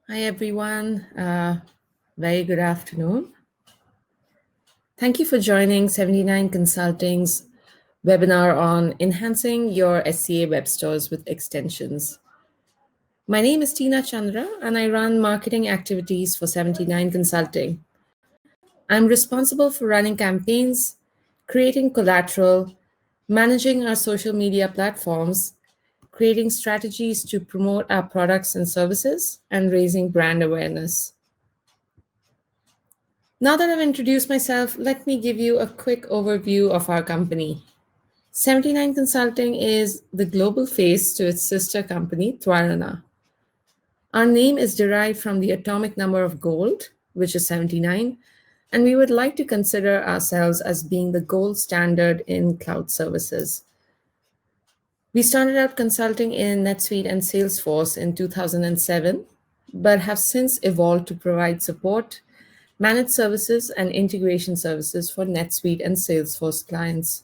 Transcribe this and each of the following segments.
Hi, everyone. Very good afternoon. Thank you for joining 79 Consulting's webinar on enhancing your SCA web stores with extensions. My name is Tina Chandra, and I run marketing activities for 79 Consulting. I'm responsible for running campaigns, creating collateral, managing our social media platforms, creating strategies to promote our products and services, and raising brand awareness. Now that I've introduced myself, let me give you a quick overview of our company. 79 Consulting is the global face to its sister company, Twarana. Our name is derived from the atomic number of gold, which is 79, and we would like to consider ourselves as being the gold standard in cloud services. We started out consulting in NetSuite and Salesforce in 2007, but have since evolved to provide support, managed services, and integration services for NetSuite and Salesforce clients.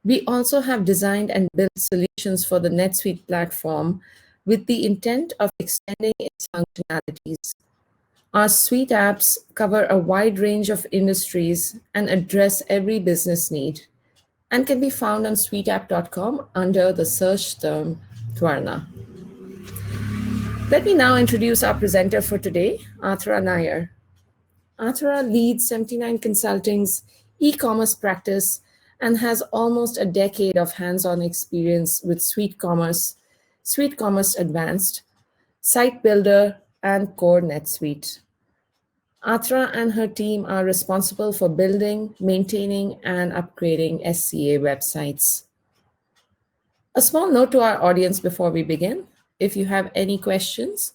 We also have designed and built solutions for the NetSuite platform with the intent of extending its functionalities. Our suite apps cover a wide range of industries and address every business need, and can be found on suiteapp.com under the search term Twarna. Let me now introduce our presenter for today, Athra Nair. Athra leads 79 Consulting's e-commerce practice and has almost a decade of hands-on experience with Suite Commerce Advanced, Site Builder, and Core NetSuite. Athra and her team are responsible for building, maintaining, and upgrading SCA websites. A small note to our audience before we begin. If you have any questions,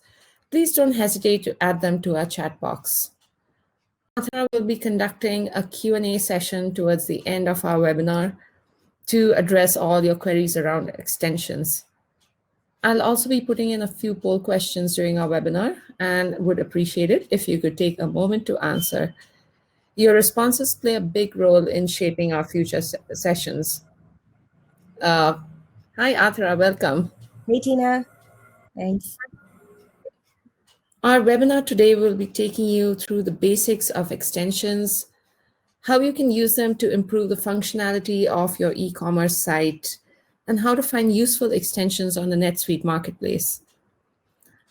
please don't hesitate to add them to our chat box. Athra will be conducting a Q&A session towards the end of our webinar to address all your queries around extensions. I'll also be putting in a few poll questions during our webinar and would appreciate it if you could take a moment to answer. Your responses play a big role in shaping our future sessions. Hi, Athra, welcome. Hey, Tina. Thanks. Our webinar today will be taking you through the basics of extensions, how you can use them to improve the functionality of your e-commerce site, and how to find useful extensions on the NetSuite marketplace.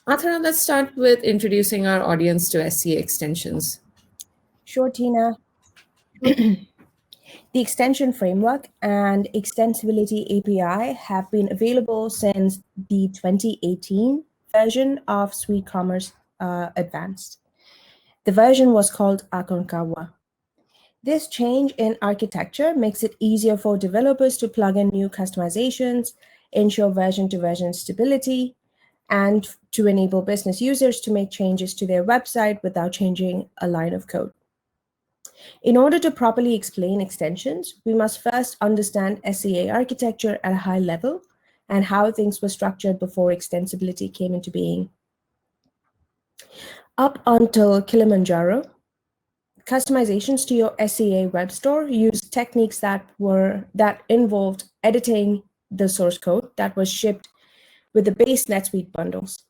Athara, let's start with introducing our audience to SCA extensions. Sure, Tina. The extension framework and extensibility API have been available since the 2018 version of Suite Commerce Advanced. The version was called Aconcagua. This change in architecture makes it easier for developers to plug in new customizations, ensure version-to-version stability, and to enable business users to make changes to their website without changing a line of code. In order to properly explain extensions, we must first understand SCA architecture at a high level and how things were structured before extensibility came into being. Up until Kilimanjaro, customizations to your SCA web store used techniques that involved editing the source code that was shipped with the base NetSuite bundles.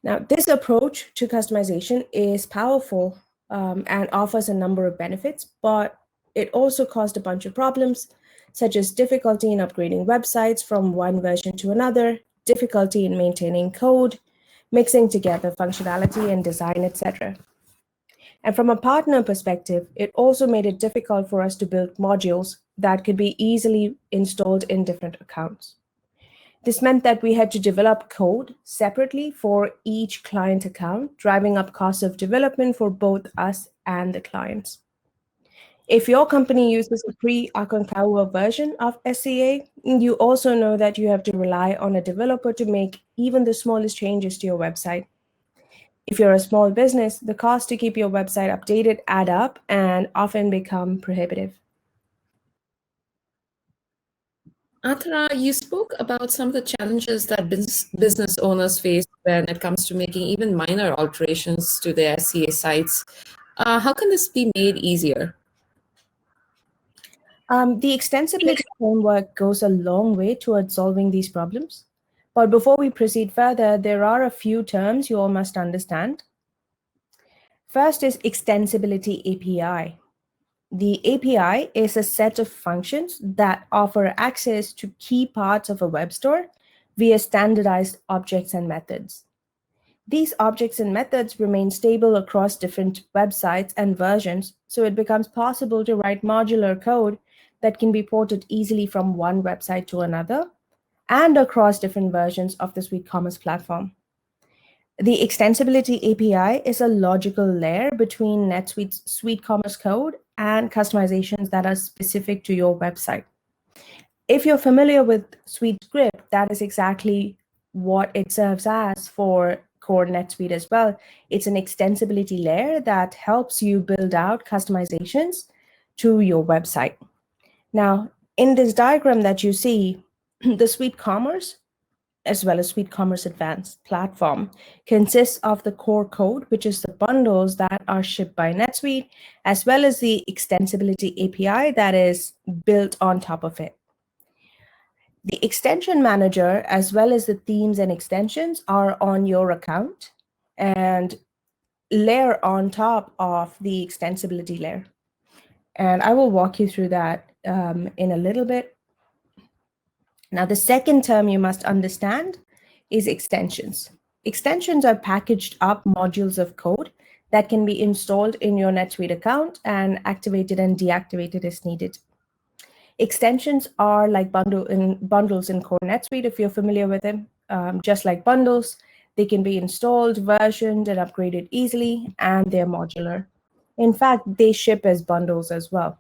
Now, this approach to customization is powerful and offers a number of benefits, but it also caused a bunch of problems, such as difficulty in upgrading websites from one version to another, difficulty in maintaining code, mixing together functionality and design, etc. And from a partner perspective, it also made it difficult for us to build modules that could be easily installed in different accounts. This meant that we had to develop code separately for each client account, driving up costs of development for both us and the clients. If your company uses a pre-Aconcagua version of SCA, you also know that you have to rely on a developer to make even the smallest changes to your website. If you're a small business, the cost to keep your website updated add up and often become prohibitive. Athara, you spoke about some of the challenges that business owners face when it comes to making even minor alterations to their SCA sites. How can this be made easier? The extensibility framework goes a long way towards solving these problems. But before we proceed further, there are a few terms you all must understand. First is Extensibility API. The API is a set of functions that offer access to key parts of a web store via standardized objects and methods. These objects and methods remain stable across different websites and versions, so it becomes possible to write modular code that can be ported easily from one website to another and across different versions of the Suite Commerce platform. The Extensibility API is a logical layer between NetSuite's Suite Commerce code and customizations that are specific to your website. If you're familiar with Suite Script, that is exactly what it serves as for core NetSuite as well. It's an extensibility layer that helps you build out customizations to your website. Now, in this diagram that you see, the Suite Commerce as well as Suite Commerce Advanced platform consists of the core code, which is the bundles that are shipped by NetSuite, as well as the Extensibility API that is built on top of it. The extension manager, as well as the themes and extensions, are on your account and layer on top of the extensibility layer. And I will walk you through that in a little bit. Now, the second term you must understand is extensions. Extensions are packaged up modules of code that can be installed in your NetSuite account and activated and deactivated as needed. Extensions are like bundles in core NetSuite, if you're familiar with them. Just like bundles, they can be installed, versioned, and upgraded easily, and they're modular. In fact, they ship as bundles as well.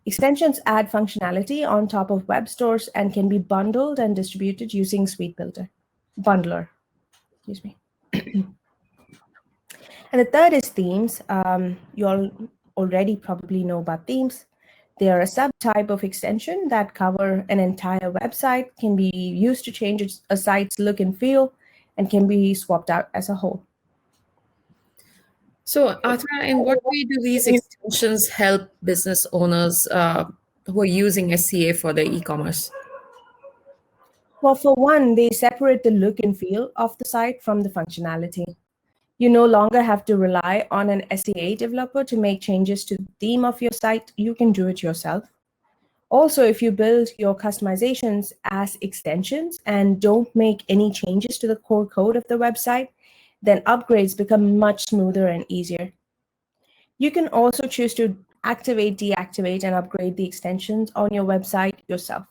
Extensions add functionality on top of web stores and can be bundled and distributed using Suite Bundler. Excuse me. And the third is themes. You all already probably know about themes. They are a subtype of extension that cover an entire website, can be used to change a site's look and feel, and can be swapped out as a whole. So, Athra, in what way do these extensions help business owners who are using SCA for their e-commerce? Well, for one, they separate the look and feel of the site from the functionality. You no longer have to rely on an SCA developer to make changes to the theme of your site. You can do it yourself. Also, if you build your customizations as extensions and don't make any changes to the core code of the website, then upgrades become much smoother and easier. You can also choose to activate, deactivate, and upgrade the extensions on your website yourself.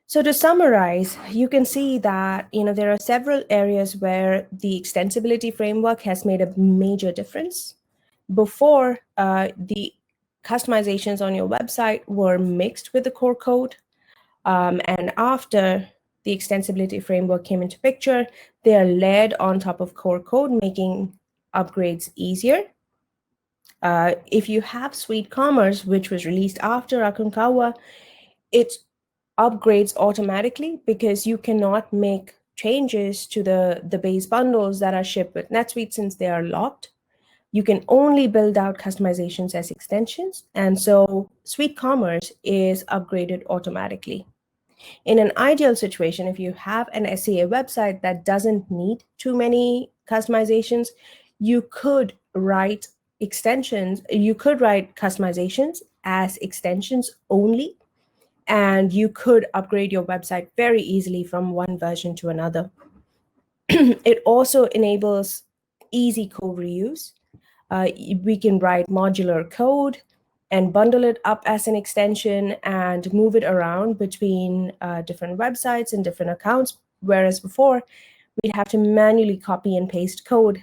So to summarize, you can see that there are several areas where the extensibility framework has made a major difference. Before, the customizations on your website were mixed with the core code. And after the extensibility framework came into picture, they are layered on top of core code, making upgrades easier. If you have Suite Commerce, which was released after Aconcagua, it upgrades automatically because you cannot make changes to the base bundles that are shipped with NetSuite since they are locked. You can only build out customizations as extensions, and so Suite Commerce is upgraded automatically. In an ideal situation, if you have an SCA website that doesn't need too many customizations, you could write customizations as extensions only, and you could upgrade your website very easily from one version to another. It also enables easy code reuse. We can write modular code and bundle it up as an extension and move it around between different websites and different accounts, whereas before we'd have to manually copy and paste code,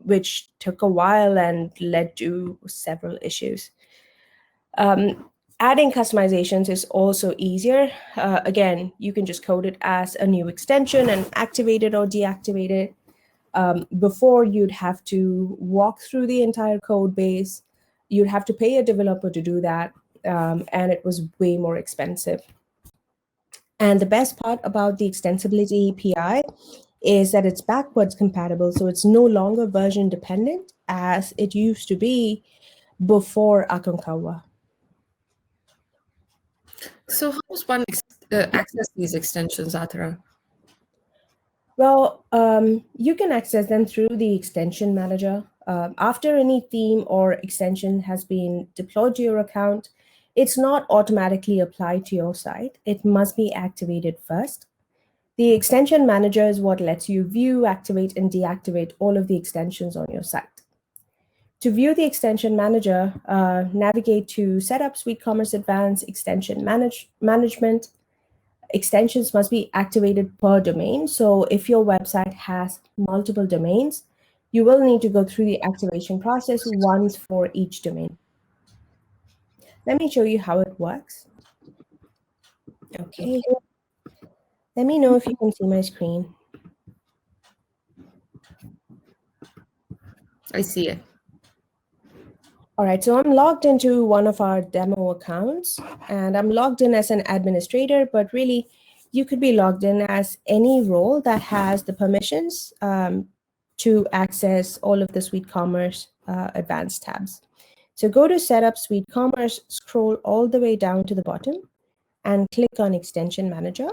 which took a while and led to several issues. Adding customizations is also easier. Again, you can just code it as a new extension and activate it or deactivate it. Before, you'd have to walk through the entire code base. You'd have to pay a developer to do that, and it was way more expensive. And the best part about the Extensibility API is that it's backwards compatible, so it's no longer version dependent as it used to be before Aconcagua. So, how does one access these extensions, Athara? Well, you can access them through the extension manager. After any theme or extension has been deployed to your account, it's not automatically applied to your site. It must be activated first. The extension manager is what lets you view, activate, and deactivate all of the extensions on your site. To view the extension manager, navigate to Setup Suite Commerce Advanced Extension Management. Extensions must be activated per domain. So if your website has multiple domains, you will need to go through the activation process once for each domain. Let me show you how it works. Okay. Let me know if you can see my screen. I see it. All right, so I'm logged into one of our demo accounts, and I'm logged in as an administrator, but really you could be logged in as any role that has the permissions to access all of the Suite Commerce advanced tabs. So go to Setup Suite Commerce, scroll all the way down to the bottom, and click on Extension Manager.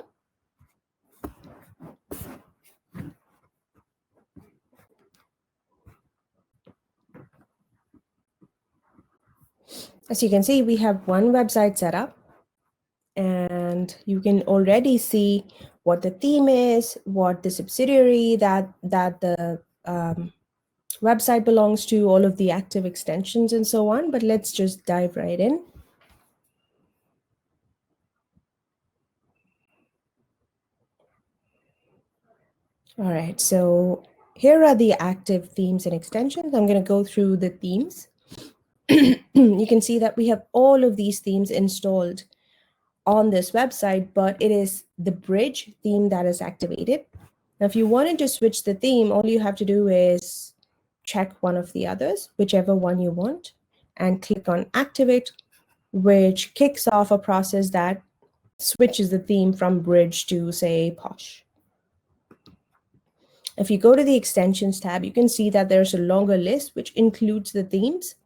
As you can see, we have one website set up, and you can already see what the theme is, what the subsidiary that the website belongs to, all of the active extensions, and so on. But let's just dive right in. All right, so here are the active themes and extensions. I'm going to go through the themes. You can see that we have all of these themes installed on this website, but it is the bridge theme that is activated. Now, if you wanted to switch the theme, all you have to do is check one of the others, whichever one you want, and click on Activate, which kicks off a process that switches the theme from bridge to, say, Posh. If you go to the Extensions tab, you can see that there's a longer list, which includes the themes.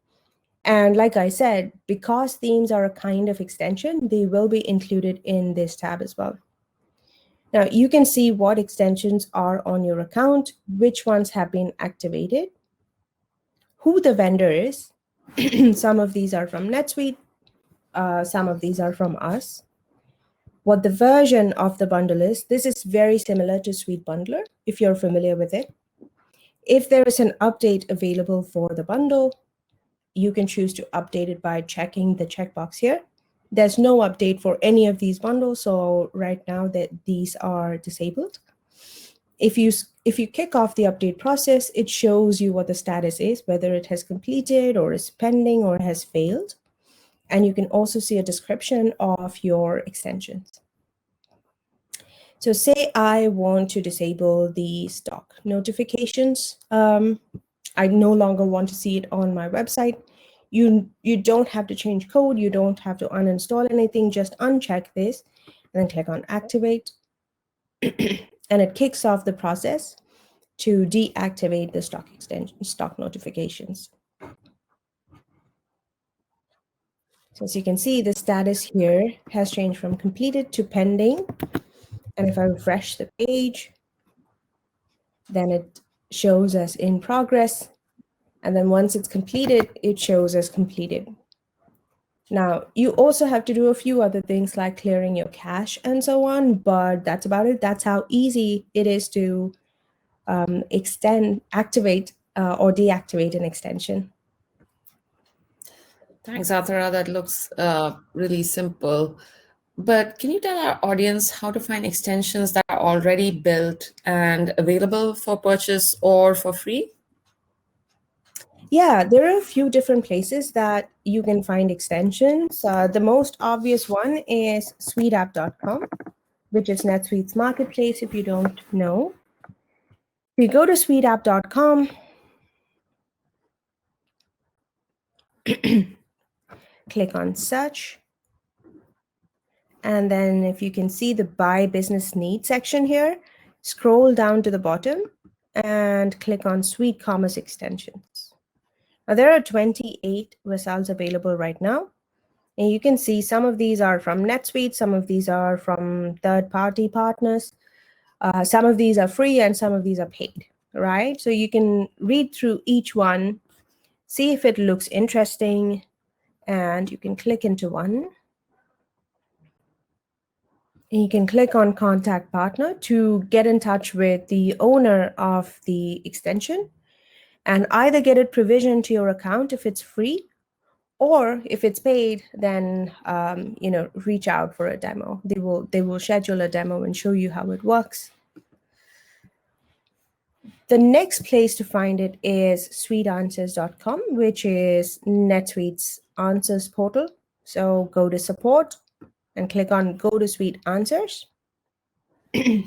And like I said, because themes are a kind of extension, they will be included in this tab as well. Now, you can see what extensions are on your account, which ones have been activated, who the vendor is. Some of these are from NetSuite, some of these are from us. What the version of the bundle is. This is very similar to Suite Bundler, if you're familiar with it. If there is an update available for the bundle, you can choose to update it by checking the checkbox here. There's no update for any of these bundles, so right now that these are disabled. If you kick off the update process, it shows you what the status is, whether it has completed or is pending or has failed. And you can also see a description of your extensions. So say I want to disable the stock notifications. I no longer want to see it on my website. You don't have to change code. You don't have to uninstall anything. Just uncheck this and then click on Activate. And it kicks off the process to deactivate the stock notifications. So as you can see, the status here has changed from completed to pending. And if I refresh the page, then it shows as in progress. And then once it's completed, it shows as completed. Now, you also have to do a few other things like clearing your cache and so on, but that's about it. That's how easy it is to activate or deactivate an extension. Thanks, Athara. That looks really simple. But can you tell our audience how to find extensions that are already built and available for purchase or for free? Yeah, there are a few different places that you can find extensions. The most obvious one is suiteapp.com, which is NetSuite's marketplace if you don't know. If you go to suiteapp.com, click on search. And then if you can see the Buy Business Needs section here, scroll down to the bottom and click on Suite Commerce Extensions. Now, there are 28 results available right now. And you can see some of these are from NetSuite, some of these are from third-party partners. Some of these are free and some of these are paid, right? So you can read through each one, see if it looks interesting, and you can click into one. And you can click on Contact Partner to get in touch with the owner of the extension and either get it provisioned to your account if it's free, or if it's paid, then reach out for a demo. They will schedule a demo and show you how it works. The next place to find it is suiteanswers.com, which is NetSuite's answers portal. So go to support and click on Go to Suite Answers. Okay,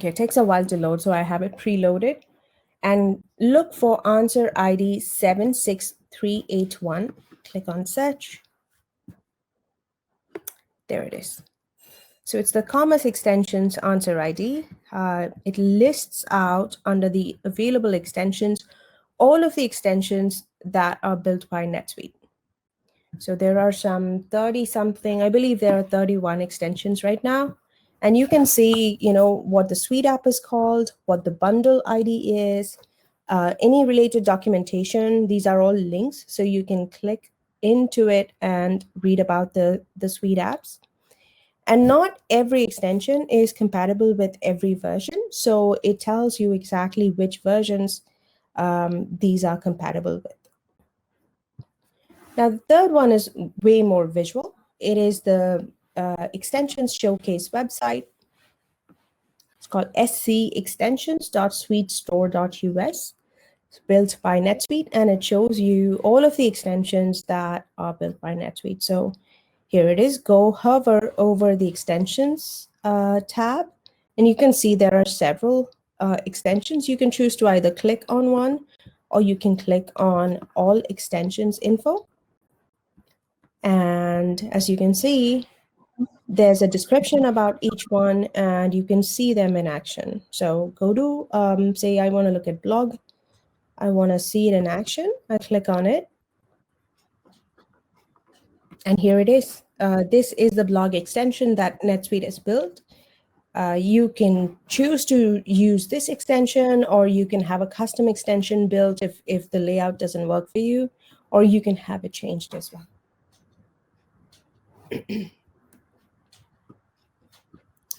it takes a while to load, so I have it preloaded. And look for answer ID 76381. Click on search. There it is. So it's the Commerce Extensions answer ID. It lists out under the available extensions all of the extensions that are built by NetSuite. So there are some 30 something, I believe there are 31 extensions right now. And you can see, what the Suite app is called, what the bundle ID is, any related documentation. These are all links, so you can click into it and read about the Suite apps. And not every extension is compatible with every version, so it tells you exactly which versions these are compatible with. Now, the third one is way more visual. It is the Extensions Showcase website. It's called scextensions.suitestore.us. It's built by NetSuite, and it shows you all of the extensions that are built by NetSuite. So here it is. Go hover over the Extensions tab, and you can see there are several extensions. You can choose to either click on one, or you can click on All Extensions Info. And as you can see, there's a description about each one, and you can see them in action. So go to, say I want to look at blog. I want to see it in action. I click on it. And here it is. This is the blog extension that NetSuite has built. You can choose to use this extension, or you can have a custom extension built if the layout doesn't work for you, or you can have it changed as well.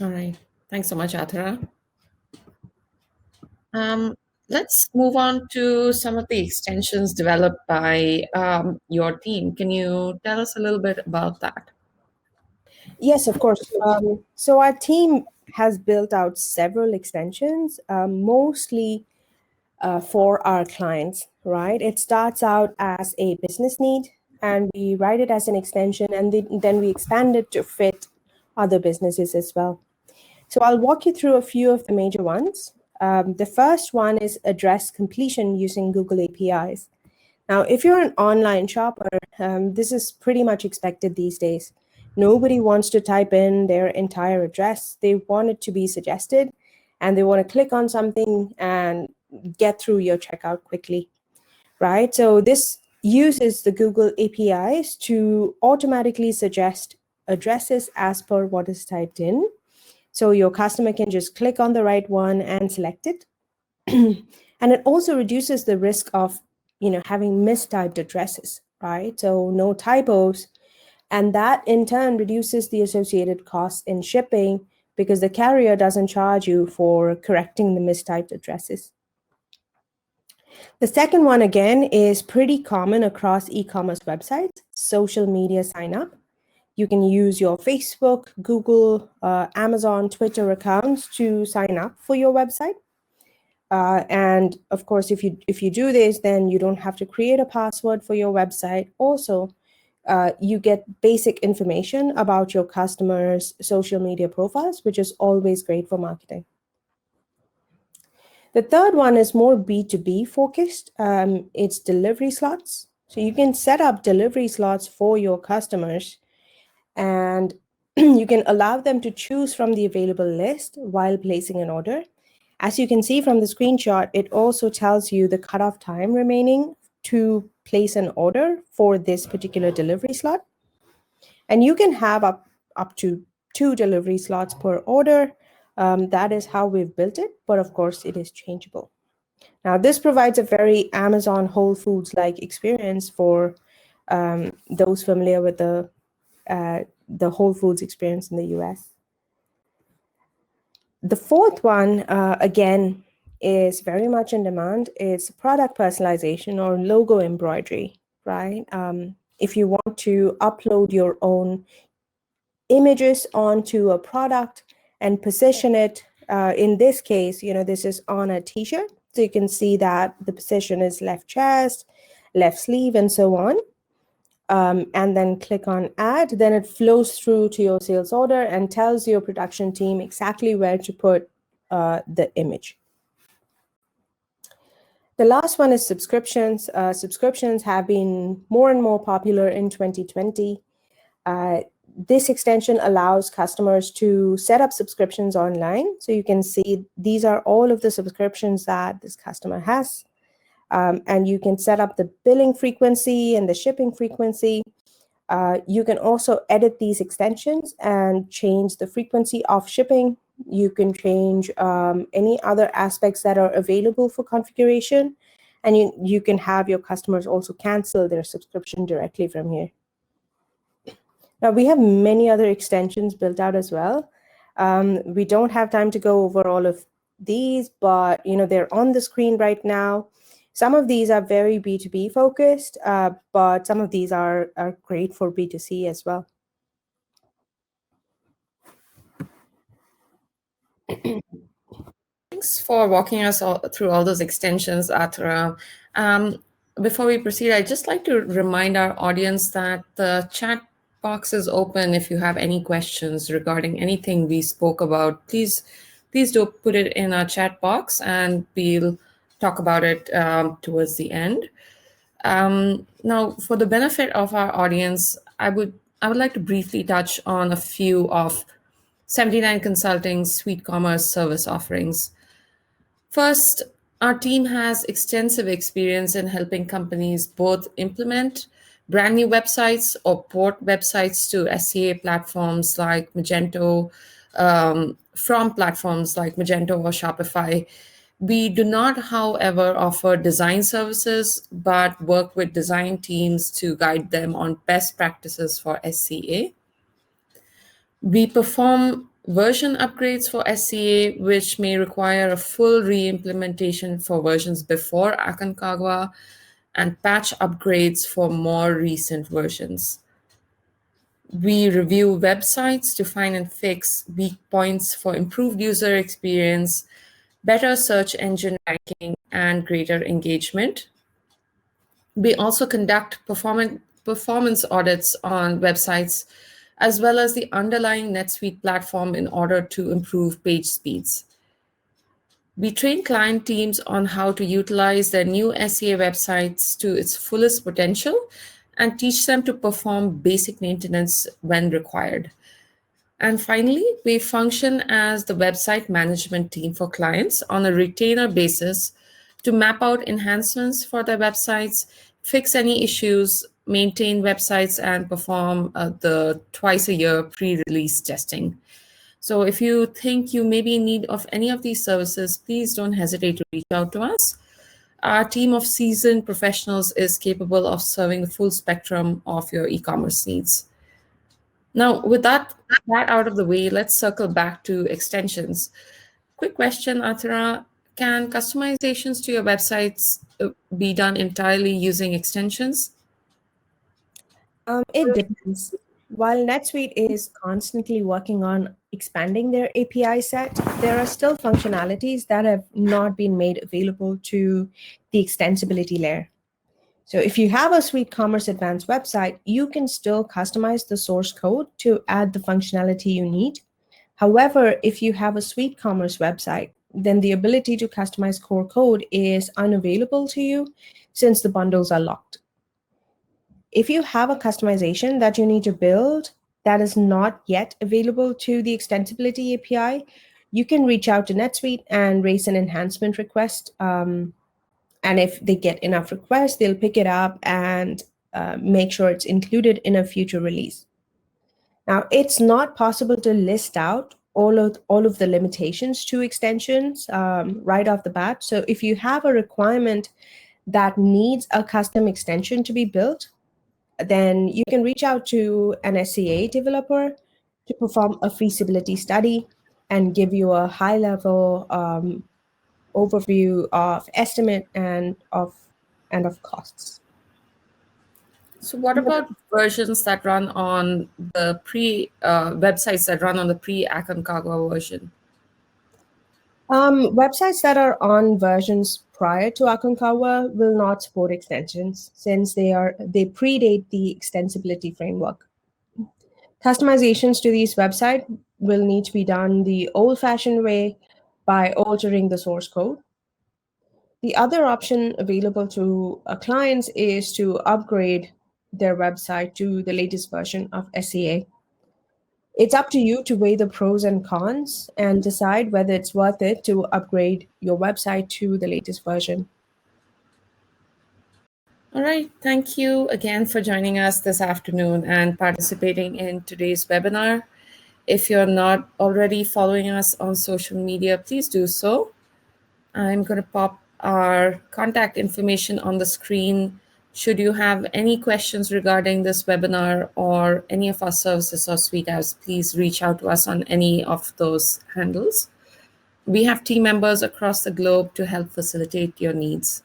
All right. Thanks so much, Athara. Let's move on to some of the extensions developed by your team. Can you tell us a little bit about that? Yes, of course. So our team has built out several extensions, mostly for our clients, right? It starts out as a business need, and we write it as an extension, and then we expand it to fit other businesses as well. So I'll walk you through a few of the major ones. The first one is address completion using Google APIs. Now, if you're an online shopper, this is pretty much expected these days. Nobody wants to type in their entire address. They want it to be suggested, and they want to click on something and get through your checkout quickly, right? So this uses the Google APIs to automatically suggest addresses as per what is typed in. So your customer can just click on the right one and select it. And it also reduces the risk of having mistyped addresses, right? So no typos. And that in turn reduces the associated costs in shipping, because the carrier doesn't charge you for correcting the mistyped addresses. The second one, again, is pretty common across e-commerce websites: social media sign up. You can use your Facebook, Google, Amazon, Twitter accounts to sign up for your website. And of course, if you do this, then you don't have to create a password for your website. Also, you get basic information about your customers' social media profiles, which is always great for marketing. The third one is more B2B focused. It's delivery slots. So you can set up delivery slots for your customers, and you can allow them to choose from the available list while placing an order. As you can see from the screenshot, it also tells you the cutoff time remaining to place an order for this particular delivery slot. And you can have up to 2 delivery slots per order. That is how we've built it, but of course it is changeable. Now, this provides a very Amazon Whole Foods-like experience for those familiar with the Whole Foods experience in the US. The fourth one, again, is very much in demand. It's product personalization or logo embroidery, right? If you want to upload your own images onto a product and position it, in this case, this is on a t-shirt. So you can see that the position is left chest, left sleeve, and so on. And then click on add, then it flows through to your sales order and tells your production team exactly where to put the image. The last one is subscriptions. Subscriptions have been more and more popular in 2020. This extension allows customers to set up subscriptions online. So you can see these are all of the subscriptions that this customer has. And you can set up the billing frequency and the shipping frequency. You can also edit these extensions and change the frequency of shipping. You can change any other aspects that are available for configuration. And you can have your customers also cancel their subscription directly from here. Now, we have many other extensions built out as well. We don't have time to go over all of these, but they're on the screen right now. Some of these are very B2B focused, but some of these are great for B2C as well. Thanks for walking us through all those extensions, Athara. Before we proceed, I'd just like to remind our audience that the chat box is open. If you have any questions regarding anything we spoke about, please do put it in our chat box and we'll talk about it towards the end. Now, for the benefit of our audience, I would like to briefly touch on a few of 79 Consulting's Suite Commerce service offerings. First, our team has extensive experience in helping companies both implement brand new websites or port websites to SCA platforms like Magento, from platforms like Magento or Shopify. We do not, however, offer design services, but work with design teams to guide them on best practices for SCA. We perform version upgrades for SCA, which may require a full re-implementation for versions before Aconcagua, and patch upgrades for more recent versions. We review websites to find and fix weak points for improved user experience, better search engine ranking, and greater engagement. We also conduct performance audits on websites, as well as the underlying NetSuite platform in order to improve page speeds. We train client teams on how to utilize their new SCA websites to its fullest potential and teach them to perform basic maintenance when required. And finally, we function as the website management team for clients on a retainer basis to map out enhancements for their websites, fix any issues, maintain websites, and perform the twice-a-year pre-release testing. So if you think you may be in need of any of these services, please don't hesitate to reach out to us. Our team of seasoned professionals is capable of serving the full spectrum of your e-commerce needs. Now, with that out of the way, let's circle back to extensions. Quick question, Athara. Can customizations to your websites be done entirely using extensions? It depends. While NetSuite is constantly working on expanding their API set, there are still functionalities that have not been made available to the extensibility layer. So if you have a Suite Commerce Advanced website, you can still customize the source code to add the functionality you need. However, if you have a Suite Commerce website, then the ability to customize core code is unavailable to you since the bundles are locked. If you have a customization that you need to build that is not yet available to the extensibility API, you can reach out to NetSuite and raise an enhancement request. And if they get enough requests, they'll pick it up and make sure it's included in a future release. Now, it's not possible to list out all of the limitations to extensions right off the bat. So if you have a requirement that needs a custom extension to be built, then you can reach out to an SCA developer to perform a feasibility study and give you a high-level overview of estimate and of costs. So, what about versions that run on the websites that run on the pre-Aconcagua version? Websites that are on versions prior to Aconcagua will not support extensions since they predate the extensibility framework. Customizations to these websites will need to be done the old-fashioned way by altering the source code. The other option available to clients is to upgrade their website to the latest version of SCA. It's up to you to weigh the pros and cons and decide whether it's worth it to upgrade your website to the latest version. All right. Thank you again for joining us this afternoon and participating in today's webinar. If you're not already following us on social media, please do so. I'm going to pop our contact information on the screen. Should you have any questions regarding this webinar or any of our services or suite apps, please reach out to us on any of those handles. We have team members across the globe to help facilitate your needs.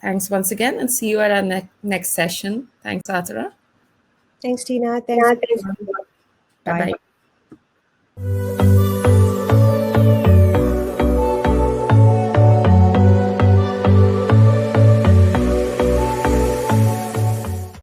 Thanks once again, and see you at our next session. Thanks, Atara. Thanks, Tina. Thanks. Bye-bye. Bye.